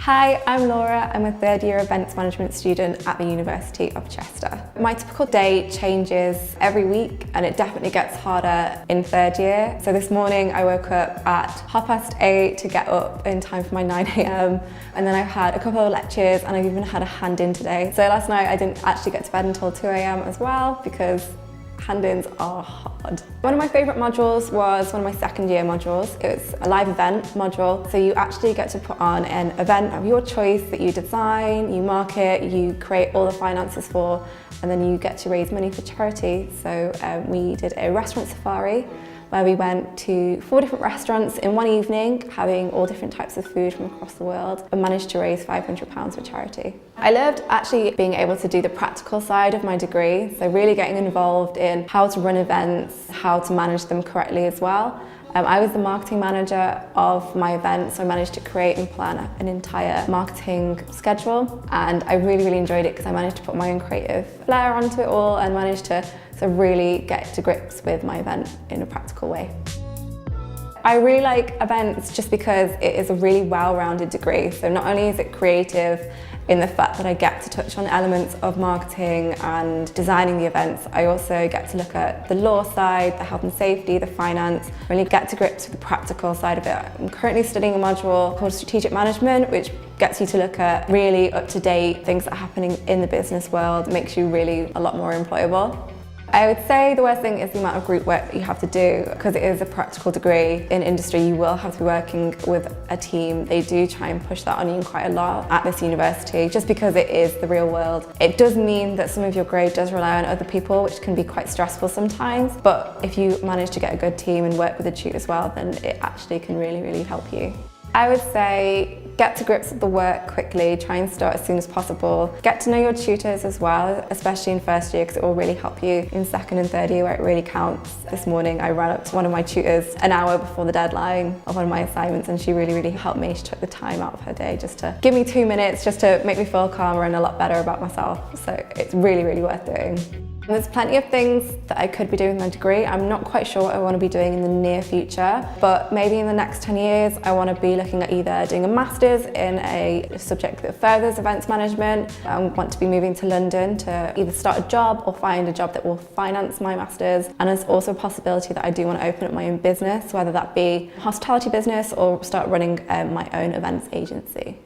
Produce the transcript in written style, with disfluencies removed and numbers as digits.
Hi, I'm Laura. I'm a third year events management student at the University of Chester. My typical day changes every week and it definitely gets harder in third year. So this morning I woke up at 8:30 to get up in time for my 9 a.m. and then I've had a couple of lectures and I've even had a hand-in today. So last night I didn't actually get to bed until 2 a.m. as well because hand-ins are hard. One of my favourite modules was one of my second year modules. It's a live event module. So you actually get to put on an event of your choice that you design, you market, you create all the finances for, and then you get to raise money for charity. So we did a restaurant safari where we went to 4 different restaurants in one evening, having all different types of food from across the world, and managed to raise £500 for charity. I loved actually being able to do the practical side of my degree, so really getting involved in how to run events, how to manage them correctly as well. I was the marketing manager of my event, so I managed to create and plan an entire marketing schedule, and I really enjoyed it because I managed to put my own creative flair onto it all and managed to really get to grips with my event in a practical way. I really like events just because it is a really well-rounded degree. So not only is it creative in the fact that I get to touch on elements of marketing and designing the events, I also get to look at the law side, the health and safety, the finance, really get to grips with the practical side of it. I'm currently studying a module called Strategic Management, which gets you to look at really up-to-date things that are happening in the business world, makes you really a lot more employable. I would say the worst thing is the amount of group work that you have to do. Because it is a practical degree in industry, you will have to be working with a team. They do try and push that on you quite a lot at this university, just because it is the real world. It does mean that some of your grade does rely on other people, which can be quite stressful sometimes. But if you manage to get a good team and work with a tutor as well, then it actually can really help you. I would say get to grips with the work quickly, try and start as soon as possible. Get to know your tutors as well, especially in first year, because it will really help you in second and third year where it really counts. This morning I ran up to one of my tutors an hour before the deadline of one of my assignments, and she really helped me. She took the time out of her day just to give me 2 minutes just to make me feel calmer and a lot better about myself. So it's really worth doing. There's plenty of things that I could be doing with my degree. I'm not quite sure what I want to be doing in the near future, but maybe in the next 10 years I want to be looking at either doing a master's in a subject that furthers events management. I want to be moving to London to either start a job or find a job that will finance my master's. And there's also a possibility that I do want to open up my own business, whether that be a hospitality business or start running my own events agency.